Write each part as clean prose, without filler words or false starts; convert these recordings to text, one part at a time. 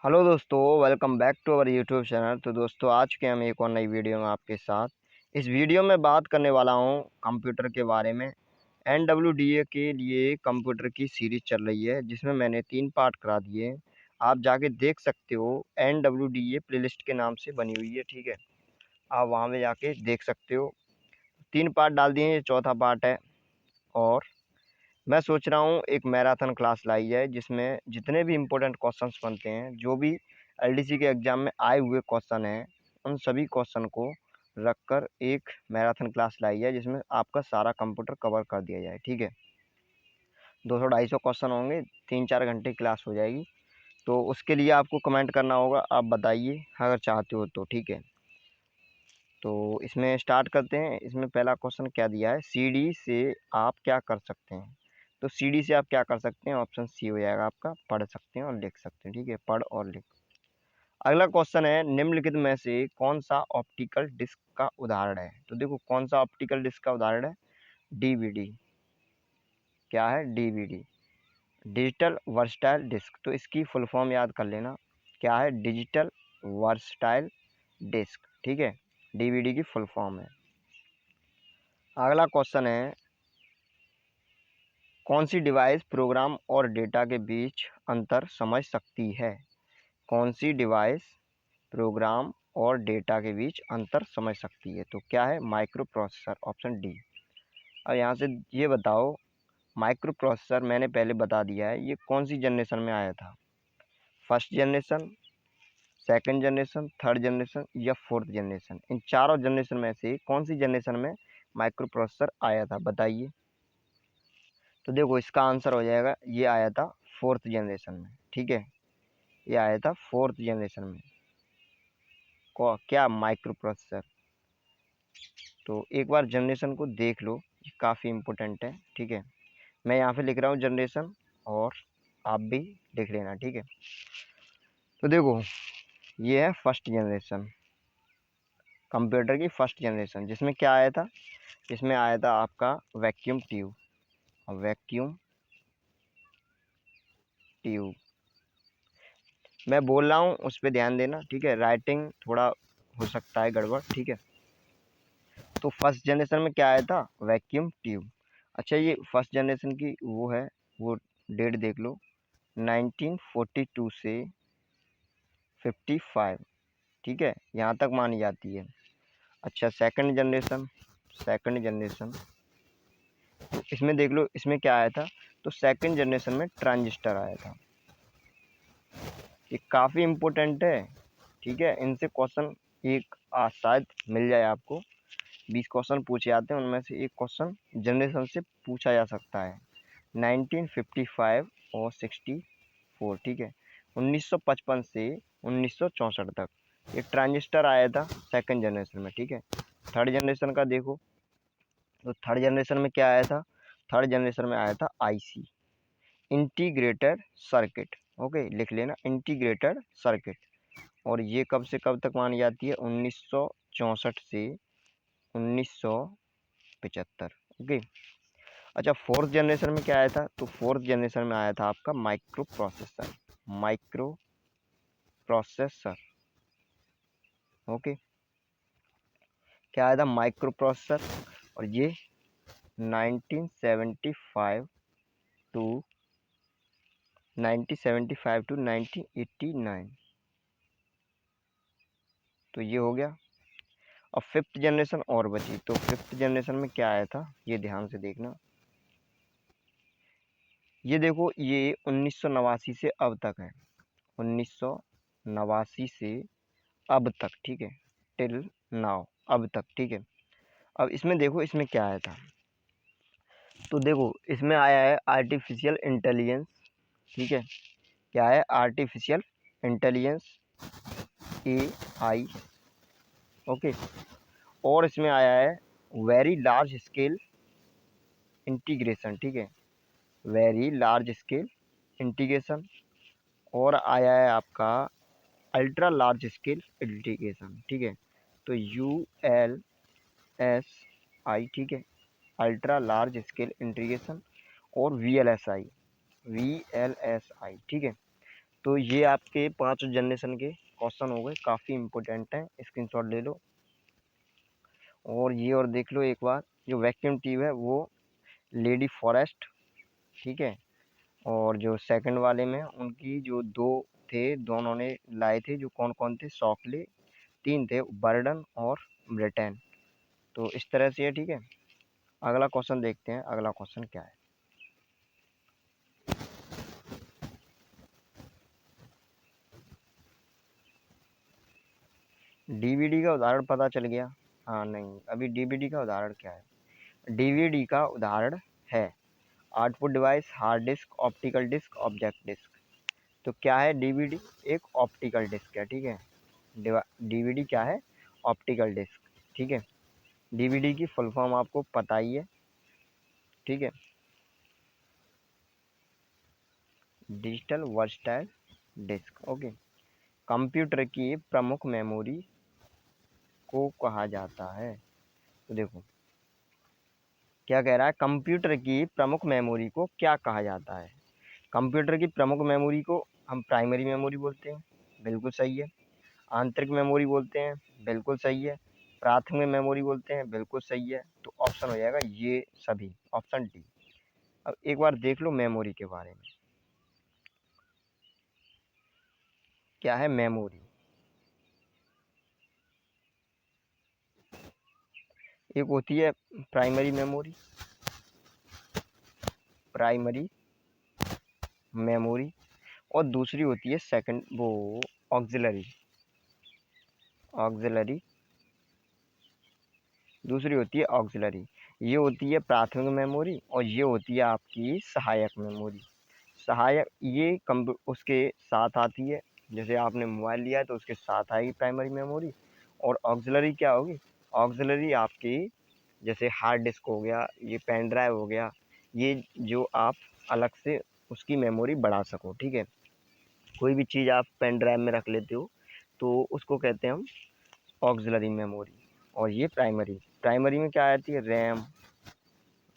Hello दोस्तों, welcome back to our YouTube channel. तो दोस्तों, आज के हम एक और नई वीडियो में आपके साथ। इस वीडियो में बात करने वाला हूं कंप्यूटर के बारे में। NWDA के लिए कंप्यूटर की सीरीज चल रही है जिसमें मैंने 3 पार्ट करा दिए। आप जाके देख सकते हो, NWDA प्लेलिस्ट के नाम से बनी हुई है। ठीक है, आप वहां में जाके देख सकते हो। 3 पार्ट डाल दिए, ये चौथा पार्ट है। और मैं सोच रहा हूँ एक मैराथन क्लास लाई जाए जिसमें जितने भी इम्पोर्टेंट क्वेश्चंस बनते हैं, जो भी LDC के एग्ज़ाम में आए हुए क्वेश्चन हैं, उन सभी क्वेश्चन को रखकर एक मैराथन क्लास लाई जाए जिसमें आपका सारा कंप्यूटर कवर कर दिया जाए। ठीक है, 200-250 क्वेश्चन होंगे, 3-4 घंटे की क्लास हो जाएगी। तो उसके लिए आपको कमेंट करना होगा, आप बताइए अगर चाहते हो तो। ठीक है, तो इसमें स्टार्ट करते हैं। इसमें पहला क्वेश्चन क्या दिया है, CD से आप क्या कर सकते हैं। तो CD से आप क्या कर सकते हैं, ऑप्शन सी हो जाएगा आपका, पढ़ सकते हैं और लिख सकते हैं। ठीक है, पढ़ और लिख। अगला क्वेश्चन है, निम्नलिखित में से कौन सा ऑप्टिकल डिस्क का उदाहरण है। तो देखो, कौन सा ऑप्टिकल डिस्क का उदाहरण है, DVD। क्या है, DVD, डिजिटल वर्सटाइल डिस्क। तो इसकी फुल फॉर्म याद कर लेना, क्या है, डिजिटल वर्सटाइल डिस्क। ठीक है, DVD की फुल फॉर्म है। अगला क्वेश्चन है, कौन सी डिवाइस प्रोग्राम और डेटा के बीच अंतर समझ सकती है। कौन सी डिवाइस प्रोग्राम और डेटा के बीच अंतर समझ सकती है। तो क्या है, माइक्रो प्रोसेसर, ऑप्शन डी। अब यहाँ से ये बताओ, माइक्रो प्रोसेसर मैंने पहले बता दिया है, ये कौन सी जनरेशन में आया था। First generation, second generation, third generation या फोर्थ जनरेशन। इन चारों जनरेशन में से कौन सी जनरेशन में माइक्रो प्रोसेसर आया था, बताइए। तो देखो, इसका आंसर हो जाएगा, ये आया था फोर्थ जनरेशन में। ठीक है, ये आया था फोर्थ जनरेशन में। क्या, माइक्रो प्रोसेसर। तो एक बार जनरेशन को देख लो, ये काफ़ी इम्पोर्टेंट है। ठीक है, मैं यहाँ पे लिख रहा हूँ जनरेशन, और आप भी लिख लेना। ठीक है, तो देखो, ये है फर्स्ट जनरेशन, कंप्यूटर की फर्स्ट जनरेशन, जिसमें क्या आया था, इसमें आया था आपका वैक्यूम ट्यूब। वैक्यूम ट्यूब मैं बोल रहा हूँ, उस पर ध्यान देना। ठीक है, राइटिंग थोड़ा हो सकता है गड़बड़। ठीक है, तो फर्स्ट जनरेशन में क्या आया था, वैक्यूम ट्यूब। अच्छा, ये फर्स्ट जनरेशन की वो है, वो डेट देख लो, 1942 से 55। ठीक है, यहाँ तक मानी जाती है। अच्छा, सेकंड जनरेशन तो इसमें देख लो, इसमें क्या आया था। तो सेकंड जनरेशन में ट्रांजिस्टर आया था। ये काफ़ी इम्पोर्टेंट है। ठीक है, इनसे क्वेश्चन एक शायद मिल जाए आपको। 20 क्वेश्चन पूछे जाते हैं, उनमें से एक क्वेश्चन जनरेशन से पूछा जा सकता है। 1955 और 64। ठीक है, 1955 से 1964 तक एक ट्रांजिस्टर आया था सेकंड जनरेशन में। ठीक है, थर्ड जनरेशन का देखो, तो थर्ड जनरेशन में क्या आया था, थर्ड जनरेशन में आया था IC, इंटीग्रेटेड सर्किट। ओके, लिख लेना, इंटीग्रेटेड सर्किट। और ये कब से कब तक मानी जाती है, 1964 से 1975। ओके, अच्छा, फोर्थ जनरेशन में क्या आया था। तो फोर्थ जनरेशन में आया था आपका micro processor. Micro processor, okay, क्या आया था, माइक्रो प्रोसेसर। और ये 1975 टू 1975 टू 1989। तो ये हो गया। अब फिफ्थ जनरेशन और बची। तो फिफ्थ जनरेशन में क्या आया था, ये ध्यान से देखना। ये देखो, ये 1989 से अब तक है, 1989 से अब तक। ठीक है, टिल नाउ, अब तक। ठीक है, अब इसमें देखो, इसमें क्या आया था। तो देखो, इसमें आया है आर्टिफिशियल इंटेलिजेंस। ठीक है, क्या है, आर्टिफिशियल इंटेलिजेंस, AI। ओके, और इसमें आया है वेरी लार्ज स्केल इंटीग्रेशन। ठीक है, वेरी लार्ज स्केल इंटीग्रेशन। और आया है आपका अल्ट्रा लार्ज स्केल इंटीग्रेशन। ठीक है, तो ULSI। ठीक है, अल्ट्रा लार्ज स्केल इंटीग्रेशन। और VLSI। ठीक है, तो ये आपके 5 जनरेशन के क्वेश्चन हो गए, काफ़ी इंपॉर्टेंट हैं, स्क्रीनशॉट ले लो। और ये और देख लो एक बार, जो वैक्यूम ट्यूब है वो लेडी फॉरेस्ट, ठीक है। और जो सेकंड वाले में उनकी जो 2 थे, दोनों ने लाए थे, जो कौन कौन थे, शॉकले, 3 थे, बर्डन और ब्रिटेन। तो इस तरह से है, ठीक है। अगला क्वेश्चन देखते हैं, अगला क्वेश्चन क्या है। डीवीडी का उदाहरण पता चल गया। हाँ नहीं, अभी डीवीडी का उदाहरण क्या है। डीवीडी का उदाहरण है output device, hard disk, optical disc, object disk. तो क्या है डीवीडी? एक ऑप्टिकल डिस्क है, ठीक है। डीवीडी क्या है? ऑप्टिकल डिस्क, ठीक है। डीवीडी की फुल फॉर्म आपको पता ही है, ठीक है। Digital versatile disc, okay. Computer की प्रमुख मेमोरी को कहा जाता है। तो देखो क्या कह रहा है, कंप्यूटर की प्रमुख मेमोरी को क्या कहा जाता है। कंप्यूटर की प्रमुख मेमोरी को हम प्राइमरी मेमोरी बोलते हैं, बिल्कुल सही है। आंतरिक मेमोरी बोलते हैं, बिल्कुल सही है। प्राथमिक मेमोरी बोलते हैं, बिल्कुल सही है। तो ऑप्शन हो जाएगा ये सभी, ऑप्शन डी। अब एक बार देख लो मेमोरी के बारे में, क्या है मेमोरी। एक होती है प्राइमरी मेमोरी, प्राइमरी मेमोरी, और दूसरी होती है सेकंड, वो ऑक्सिलरी, ऑक्सिलरी, दूसरी होती है ऑक्सिलरी। ये होती है प्राथमिक मेमोरी और ये होती है आपकी सहायक मेमोरी। सहायक ये उसके साथ आती है, जैसे आपने मोबाइल लिया है तो उसके साथ आएगी प्राइमरी मेमोरी। और ऑक्सिलरी क्या होगी? ऑक्सिलरी आपकी जैसे हार्ड डिस्क हो गया, ये पेन ड्राइव हो गया, ये जो आप अलग से उसकी मेमोरी बढ़ा सको, ठीक है। कोई भी चीज़ आप पेन ड्राइव में रख लेते हो तो उसको कहते हैं हम ऑक्सिलरी मेमोरी। और ये प्राइमरी, प्राइमरी में क्या आती है? रैम,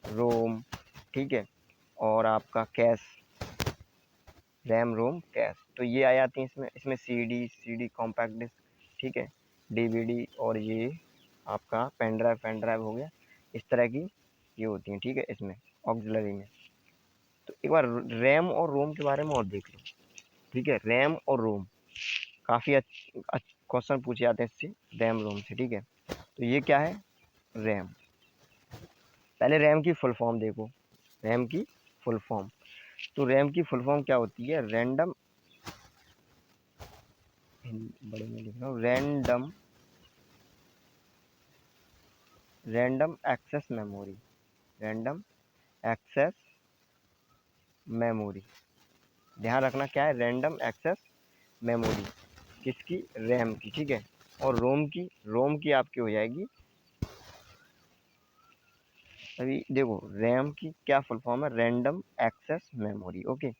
रोम, ठीक है, और आपका कैश, रैम रोम कैश, तो ये आ जाती हैं इसमें। इसमें सीडी कॉम्पैक्ट डिस्क, ठीक है, डीवीडी, और ये आपका पेन ड्राइव हो गया, इस तरह की ये होती हैं, ठीक है, इसमें ऑक्सिलरी में। तो एक बार रैम और रोम के बारे में और देख लो, ठीक है। रैम और रोम काफ़ी क्वेश्चन पूछे जाते हैं इससे, रैम रोम से, ठीक है। तो ये क्या है? रैम। पहले रैम की फुल फॉर्म देखो, रैम की फुल फॉर्म। तो रैम की फुल फॉर्म क्या होती है? रैंडम, बड़े में लिख रहा हूँ, random access memory, random access memory. ध्यान रखना क्या है? रैंडम एक्सेस मेमोरी, किसकी? रैम की, ठीक है। और रोम की आपकी हो जाएगी, अभी देखो रैम की क्या फुल फॉर्म है? Random access memory, okay.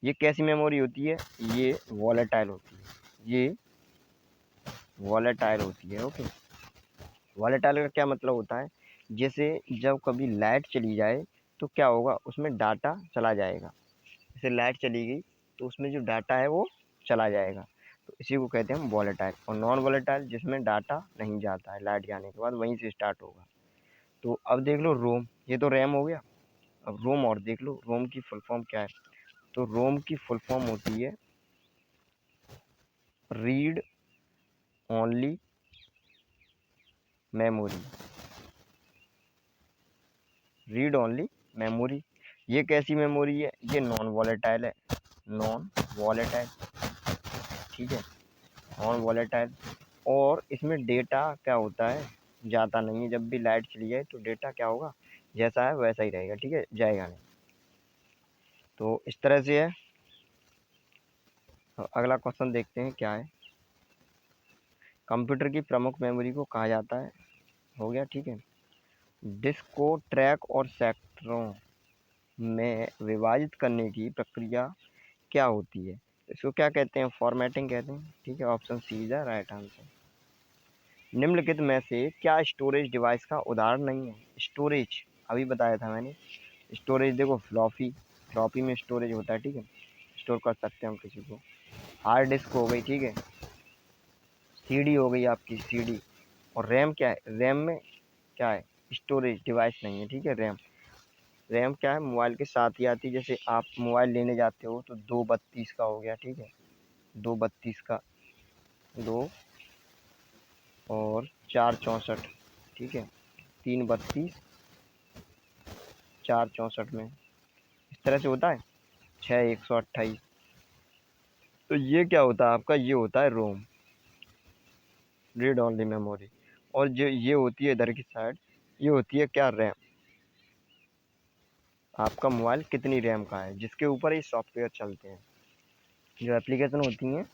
ये कैसी मेमोरी होती है? ये वॉलेटाइल होती है, ये वॉलेटाइल होती है, ओके। वॉलेटाइल का क्या मतलब होता है? जैसे जब कभी लाइट चली जाए तो क्या होगा, उसमें डाटा चला जाएगा। जैसे लाइट चली गई तो उसमें जो डाटा है वो चला जाएगा, तो इसी को कहते हैं हम वॉलेटाइल। और नॉन वॉलेटाइल जिसमें डाटा नहीं जाता है, लाइट जाने के बाद वहीं से स्टार्ट होगा। तो अब देख लो रोम, ये तो रैम हो गया। अब रोम और देख लो, रोम की फुल फॉर्म क्या है? तो रोम की फुल फॉर्म होती है read only memory, read only memory. ये कैसी मेमोरी है? ये नॉन वॉलेटाइल है, नॉन वॉलेटाइल, ठीक है, नॉन वॉलेटाइल। और इसमें डेटा क्या होता है? जाता नहीं है। जब भी लाइट चली जाए तो डेटा क्या होगा? जैसा है वैसा ही रहेगा, ठीक है, जाएगा नहीं। तो इस तरह से है। तो अगला क्वेश्चन देखते हैं क्या है। कंप्यूटर की प्रमुख मेमोरी को कहा जाता है, हो गया, ठीक है। डिस्क को ट्रैक और सेक्टरों में विभाजित करने की प्रक्रिया क्या होती है? इसको क्या कहते हैं? फॉर्मेटिंग कहते हैं, ठीक है। Option C is the right answer. निम्नलिखित में से क्या स्टोरेज डिवाइस का उदाहरण नहीं है? स्टोरेज अभी बताया था मैंने। स्टोरेज देखो, फ्लॉपी, फ्लॉपी में स्टोरेज होता है, ठीक है, स्टोर कर सकते हैं हम किसी को। हार्ड डिस्क हो गई, ठीक है, सीडी हो गई आपकी सीडी। और रैम क्या है, रैम में क्या है, स्टोरेज डिवाइस नहीं है, ठीक है। रैम, रैम क्या है, मोबाइल के साथ ही आती है। जैसे आप मोबाइल लेने जाते हो तो 232 का हो गया, ठीक है, 232 का, 2 और 4 64, ठीक है, 3 32, 4 64 में इस तरह से होता है, 6 128। तो ये क्या होता है आपका, ये होता है रोम, रीड ओनली मेमोरी। और जो ये होती है इधर की साइड, ये होती है क्या, रैम। आपका मोबाइल कितनी रैम का है, जिसके ऊपर ये सॉफ्टवेयर चलते हैं, जो एप्लीकेशन होती हैं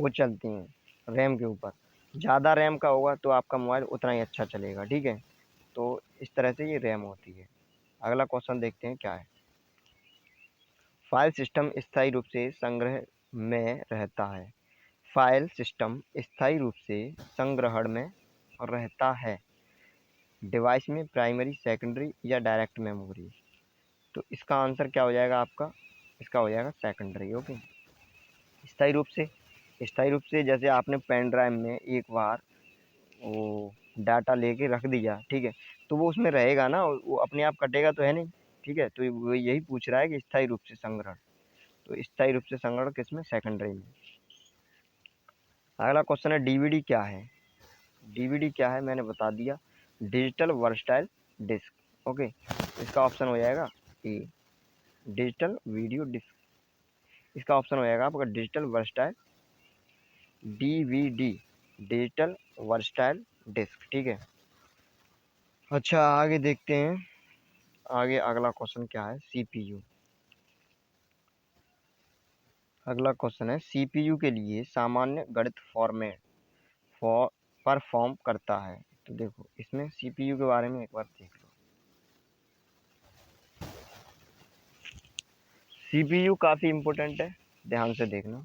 वो चलती हैं रैम के ऊपर। ज़्यादा रैम का होगा तो आपका मोबाइल उतना ही अच्छा चलेगा, ठीक है। तो इस तरह से ये रैम होती है। अगला क्वेश्चन देखते हैं क्या है। फाइल सिस्टम स्थायी रूप से संग्रह में रहता है। फाइल सिस्टम स्थायी रूप से संग्रहण में रहता है। डिवाइस में प्राइमरी, सेकेंडरी या डायरेक्ट मेमोरी। तो इसका आंसर क्या हो जाएगा आपका, इसका हो जाएगा सेकेंडरी। ओके, स्थायी रूप से, स्थायी रूप से जैसे आपने पेन ड्राइव में एक बार वो डाटा लेके रख दिया, ठीक है, तो वो उसमें रहेगा ना, वो अपने आप कटेगा तो है नहीं, ठीक है। तो वो यही पूछ रहा है कि स्थायी रूप से संग्रहण, तो स्थायी रूप से संग्रहण किसमें, सेकेंडरी में। अगला क्वेश्चन है डीवीडी क्या है। डीवीडी क्या है मैंने बता दिया, डिजिटल वर्सटाइल डिस्क। ओके, इसका ऑप्शन हो जाएगा ए, डिजिटल वीडियो डिस्क। इसका ऑप्शन हो जाएगा आपका digital versatile, DVD, digital versatile disc, ठीक है। अच्छा आगे देखते हैं, आगे अगला क्वेश्चन क्या है, सीपीयू। अगला क्वेश्चन है सीपीयू के लिए सामान्य गणित फॉर्मेट परफॉर्म करता है। तो देखो इसमें सीपीयू के बारे में एक बार देख लो। सीपीयू काफ़ी इम्पोर्टेंट है, ध्यान से देखना।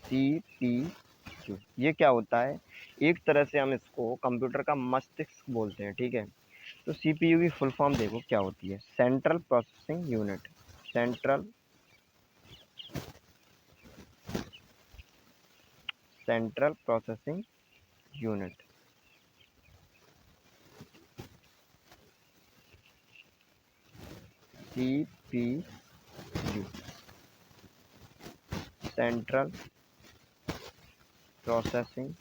सीपीयू ये क्या होता है, एक तरह से हम इसको कंप्यूटर का मस्तिष्क बोलते हैं, ठीक है। तो सीपीयू की फुल फॉर्म देखो क्या होती है, central processing unit. Central central processing unit, CPU, central processing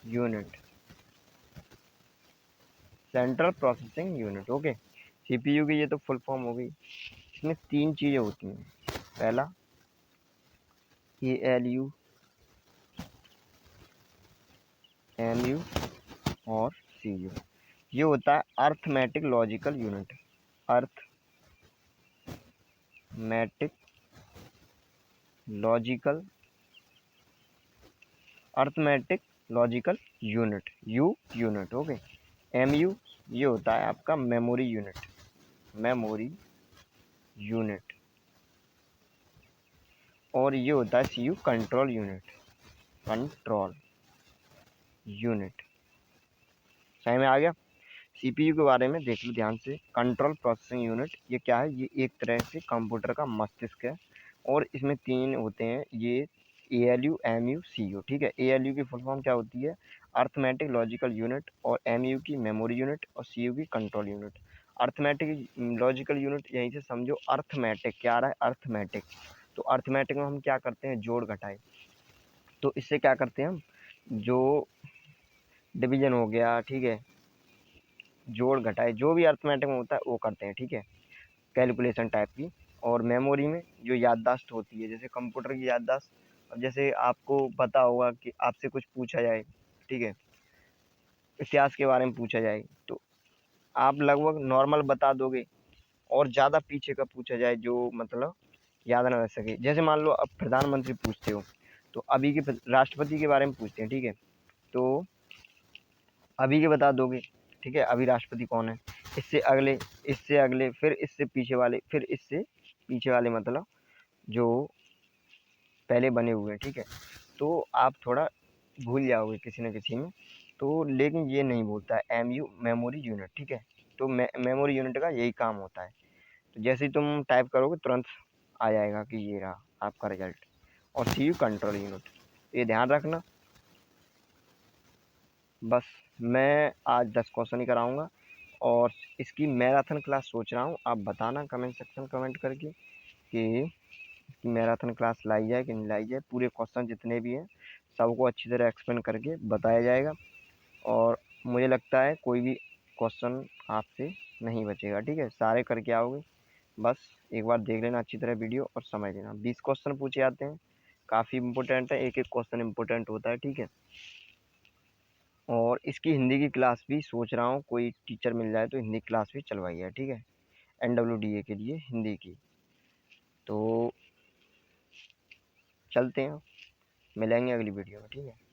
unit, central processing unit. Okay, CPU की ये तो फुल फॉर्म हो गई। इसमें 3 चीज़ें होती हैं। पहला एएलयू, एमयू और सीयू। ये होता है arithmetic logical unit, arithmetic logical, arithmetic logical unit, unit. Okay, MU ये होता है आपका मेमोरी यूनिट, मेमोरी यूनिट। और ये होता है CU control unit, control unit. सही में आ गया। सीपीयू के बारे में देख लो ध्यान से। कंट्रोल प्रोसेसिंग यूनिट ये क्या है, ये एक तरह से कंप्यूटर का मस्तिष्क है। और इसमें 3 होते हैं, ये एएलयू, एमयू, सीयू, ठीक है। एएलयू की फुल फॉर्म क्या होती है, अर्थमेटिक लॉजिकल यूनिट। और एमयू की मेमोरी यूनिट और सीयू की control unit. Arithmetic logical unit यहीं से समझो, अर्थमेटिक क्या आ रहा है, अर्थमेटिक। तो अर्थमेटिक में हम क्या करते हैं, जोड़ घटाए। तो इससे क्या करते हैं हम, जो डिवीजन हो गया, ठीक है, जोड़ घटाए, जो भी अर्थमेटिक में होता है वो करते हैं, ठीक है, कैलकुलेशन टाइप की। और मेमोरी में जो याददाश्त होती है, जैसे कंप्यूटर की याददाश्त, अब जैसे आपको पता होगा कि आपसे कुछ पूछा जाए, ठीक है, इतिहास के बारे में पूछा जाए, तो आप लगभग नॉर्मल बता दोगे। और ज़्यादा पीछे का पूछा जाए जो मतलब याद ना रह सके, जैसे मान लो अब प्रधानमंत्री पूछते हो, तो अभी के राष्ट्रपति के बारे में पूछते हैं, ठीक है, तो अभी के बता दोगे, ठीक है, अभी राष्ट्रपति कौन है। इससे अगले, इससे अगले, फिर इससे पीछे वाले, फिर इससे पीछे वाले, मतलब जो पहले बने हुए हैं, ठीक है। तो आप थोड़ा भूल जाओगे किसी न किसी में। तो लेकिन ये नहीं भूलता है एमयू, मेमोरी यूनिट, ठीक है। तो मेमोरी यूनिट का यही काम होता है। तो जैसे ही तुम टाइप करोगे तुरंत आ जाएगा कि ये रहा आपका रिजल्ट। और सी कंट्रोल यूनिट, ये ध्यान रखना। बस मैं आज 10 क्वेश्चन ही कराऊंगा और इसकी मैराथन क्लास सोच रहा हूँ। आप बताना कमेंट सेक्शन कमेंट करके कि इसकी मैराथन क्लास लाई जाए कि नहीं लाई जाए। पूरे क्वेश्चन जितने भी हैं सबको अच्छी तरह एक्सप्लेन करके बताया जाएगा और मुझे लगता है कोई भी क्वेश्चन आपसे नहीं बचेगा। ठीक है, सारे करके आओगे। बस एक बार देख लेना अच्छी तरह वीडियो और समझ लेना। 20 क्वेश्चन पूछे जाते हैं, काफ़ी इंपॉर्टेंट है, एक एक क्वेश्चन इंपॉर्टेंट होता है। ठीक है, और इसकी हिंदी की क्लास भी सोच रहा हूँ, कोई टीचर मिल जाए तो हिंदी क्लास भी चलवाई है। ठीक है, NWDA के लिए हिंदी की। तो चलते हैं, मिलेंगे अगली वीडियो में। ठीक है।